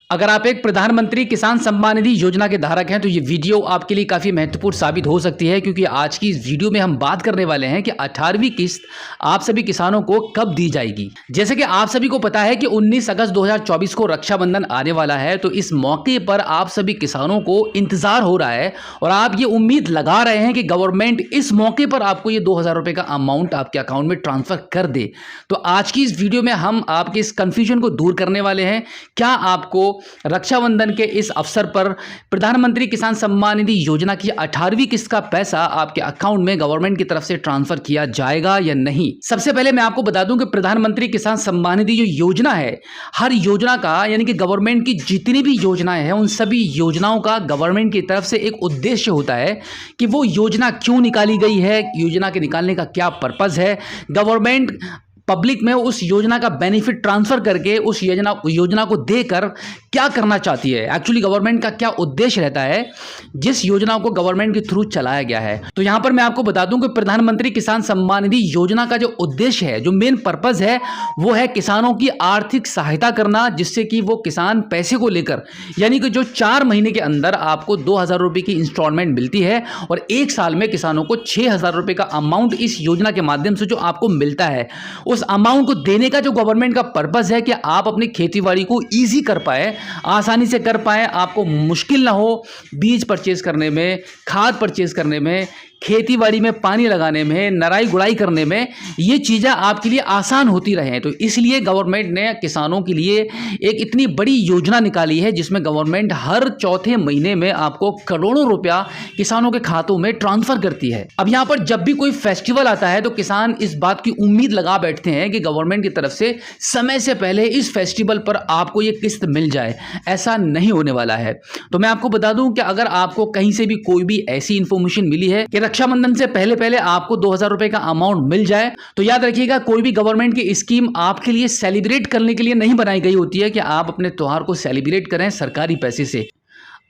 अगर आप एक प्रधानमंत्री किसान सम्मान निधि योजना के धारक हैं तो ये वीडियो आपके लिए काफ़ी महत्वपूर्ण साबित हो सकती है, क्योंकि आज की इस वीडियो में हम बात करने वाले हैं कि 18वीं किस्त आप सभी किसानों को कब दी जाएगी। जैसे कि आप सभी को पता है कि 19 अगस्त 2024 को रक्षाबंधन आने वाला है, तो इस मौके पर आप सभी किसानों को इंतजार हो रहा है और आप ये उम्मीद लगा रहे हैं कि गवर्नमेंट इस मौके पर आपको ये 2000 रुपये का अमाउंट आपके अकाउंट में ट्रांसफर कर दे। तो आज की इस वीडियो में हम आपके इस कंफ्यूजन को दूर करने वाले हैं। क्या आपको रक्षाबंधन के इस अवसर पर प्रधानमंत्री किसान सम्मान निधि योजना की 18वीं किस्त का पैसा आपके अकाउंट में गवर्नमेंट की तरफ से ट्रांसफर किया जाएगा या नहीं? सबसे पहले मैं आपको बता दूं कि प्रधानमंत्री किसान सम्मान निधि जो योजना है, हर योजना का यानी कि गवर्नमेंट की जितनी भी योजनाएं हैं उन सभी योजनाओं का गवर्नमेंट की तरफ से एक उद्देश्य होता है कि वो योजना क्यों निकाली गई है, योजना के निकालने का क्या पर्पज है, गवर्नमेंट पब्लिक में उस योजना का बेनिफिट ट्रांसफर करके उस योजना को देकर क्या करना चाहती है, एक्चुअली गवर्नमेंट का क्या उद्देश्य रहता है जिस योजना को गवर्नमेंट के थ्रू चलाया गया है। तो यहां पर मैं आपको बता दूं कि प्रधानमंत्री किसान सम्मान निधि योजना का जो उद्देश्य है, जो मेन पर्पज है, वो है किसानों की आर्थिक सहायता करना, जिससे कि वो किसान पैसे को लेकर यानी कि जो 4 महीने के अंदर आपको 2000 रुपये की इंस्टॉलमेंट मिलती है और 1 साल में किसानों को 6000 रुपये का अमाउंट इस योजना के माध्यम से जो आपको मिलता है, उस अमाउंट को देने का जो गवर्नमेंट का पर्पस है कि आप अपनी खेतीबाड़ी को इजी कर पाए, आसानी से कर पाए, आपको मुश्किल ना हो बीज परचेज करने में, खाद परचेज करने में, खेतीबाड़ी में पानी लगाने में, नराई गुड़ाई करने में, ये चीज़ें आपके लिए आसान होती रहें। तो इसलिए गवर्नमेंट ने किसानों के लिए एक इतनी बड़ी योजना निकाली है जिसमें गवर्नमेंट हर चौथे महीने में आपको करोड़ों रुपया किसानों के खातों में ट्रांसफर करती है। अब यहाँ पर जब भी कोई फेस्टिवल आता है तो किसान इस बात की उम्मीद लगा बैठते हैं कि गवर्नमेंट की तरफ से समय से पहले इस फेस्टिवल पर आपको ये किस्त मिल जाए। ऐसा नहीं होने वाला है। तो मैं आपको बता दूं कि अगर आपको कहीं से भी कोई भी ऐसी इंफॉर्मेशन मिली है कि रक्षाबंधन से पहले पहले आपको 2000 रुपए का अमाउंट मिल जाए, तो याद रखिएगा कोई भी गवर्नमेंट की स्कीम आपके लिए सेलिब्रेट करने के लिए नहीं बनाई गई होती है कि आप अपने त्योहार को सेलिब्रेट करें सरकारी पैसे से।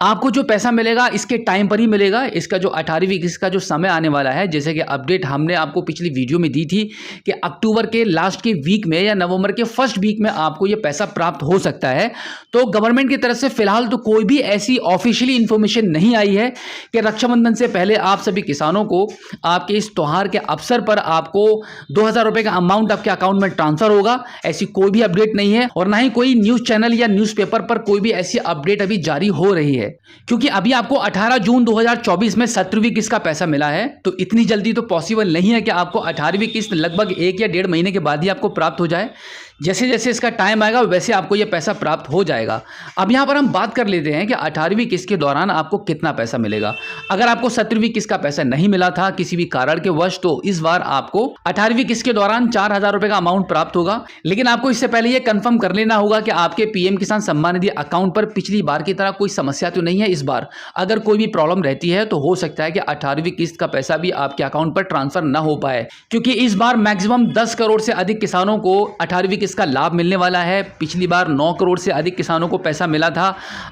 आपको जो पैसा मिलेगा इसके टाइम पर ही मिलेगा। इसका जो 18वीं किस्त का जो समय आने वाला है, जैसे कि अपडेट हमने आपको पिछली वीडियो में दी थी कि अक्टूबर के लास्ट के वीक में या नवंबर के फर्स्ट वीक में आपको ये पैसा प्राप्त हो सकता है। तो गवर्नमेंट की तरफ से फिलहाल तो कोई भी ऐसी ऑफिशियली इंफॉर्मेशन नहीं आई है कि रक्षाबंधन से पहले आप सभी किसानों को आपके इस त्योहार के अवसर पर आपको 2000 रुपये का अमाउंट आपके अकाउंट में ट्रांसफर होगा। ऐसी कोई भी अपडेट नहीं है और ना ही कोई न्यूज़ चैनल या न्यूज़पेपर पर कोई भी ऐसी अपडेट अभी जारी हो रही है, क्योंकि अभी आपको 18 जून 2024 में 17वीं किस्त का पैसा मिला है। तो इतनी जल्दी तो पॉसिबल नहीं है कि आपको 18वीं किस्त लगभग 1 या 1.5 महीने के बाद ही आपको प्राप्त हो जाए। जैसे जैसे इसका टाइम आएगा वैसे आपको ये पैसा प्राप्त हो जाएगा। अब यहाँ पर हम बात कर लेते हैं कि 18वीं किस्त के दौरान आपको कितना पैसा मिलेगा। अगर आपको 17वीं किस्त का पैसा नहीं मिला था किसी भी कारण के वश, तो इस बार आपको 18वीं किस्त के दौरान 4000 रुपये का अमाउंट प्राप्त होगा। लेकिन आपको इससे पहले ये कंफर्म कर लेना होगा कि आपके पीएम किसान सम्मान निधि अकाउंट पर पिछली बार की तरह कोई समस्या तो नहीं है। इस बार अगर कोई भी प्रॉब्लम रहती है तो हो सकता है कि 18वीं किस्त का पैसा भी आपके अकाउंट पर ट्रांसफर न हो पाए, क्योंकि इस बार मैक्सिमम 10 करोड़ से अधिक किसानों को 18वीं इसका लाभ मिलने वाला है। पिछली बार 9 करोड़ से अधिक किसानों को पैसा मिला था,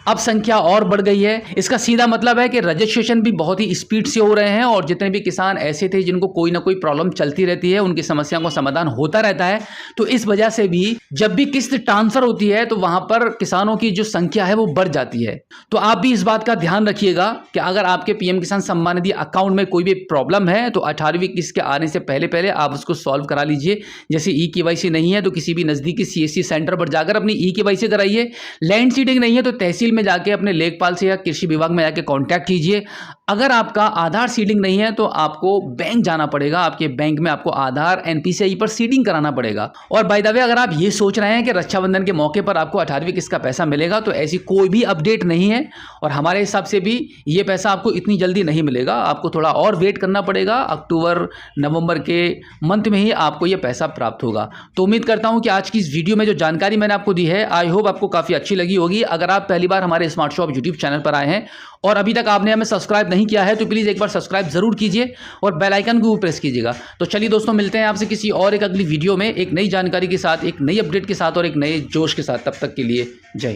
अब संख्या और बढ़ गई है। इसका सीधा मतलब है कि रजिस्ट्रेशन भी बहुत ही स्पीड से हो रहे हैं और जितने भी किसान ऐसे थे जिनको कोई ना कोई प्रॉब्लम चलती रहती है, उनकी समस्या का समाधान होता रहता है। तो इस वजह से भी जब भी किस्त ट्रांसफर होती है तो वहां पर किसानों की जो संख्या है वो बढ़ जाती है। तो आप भी इस बात का ध्यान रखिएगा कि अगर आपके पीएम किसान सम्मान निधि अकाउंट में कोई भी प्रॉब्लम है तो 18वीं किस्त के आने से पहले पहले आप उसको सॉल्व करा लीजिए। जैसे ई-केवाईसी नहीं है तो किसी भी नजदीकी सीएससी सेंटर पर जाकर अपनी ई-केवाईसी कराइए। लैंड सीडिंग नहीं है तो तहसील में जाके अपने लेखपाल से या कृषि विभाग में जाके कांटेक्ट कीजिए। अगर आपका आधार सीडिंग नहीं है तो आपको बैंक जाना पड़ेगा, आपके बैंक में आपको आधार एनपीसीआई पर सीडिंग कराना पड़ेगा। और बाय द वे अगर आप ये सोच रहे हैं कि रक्षाबंधन के मौके पर आपको 18वीं किस्त का पैसा मिलेगा, तो ऐसी कोई भी अपडेट नहीं है और हमारे हिसाब से भी ये पैसा आपको इतनी जल्दी नहीं मिलेगा। आपको थोड़ा और वेट करना पड़ेगा। अक्टूबर नवंबर के मंथ में ही आपको ये पैसा प्राप्त होगा। तो उम्मीद करता हूं कि आज की इस वीडियो में जो जानकारी मैंने आपको दी है, आई होप आपको काफ़ी अच्छी लगी होगी। अगर आप पहली बार हमारे स्मार्ट शॉप यूट्यूब चैनल पर आए हैं और अभी तक आपने हमें सब्सक्राइब नहीं किया है तो प्लीज़ एक बार सब्सक्राइब जरूर कीजिए और बेल आइकन को प्रेस कीजिएगा। तो चलिए दोस्तों, मिलते हैं आपसे किसी और एक अगली वीडियो में एक नई जानकारी के साथ, एक नई अपडेट के साथ और एक नए जोश के साथ। तब तक के लिए जय।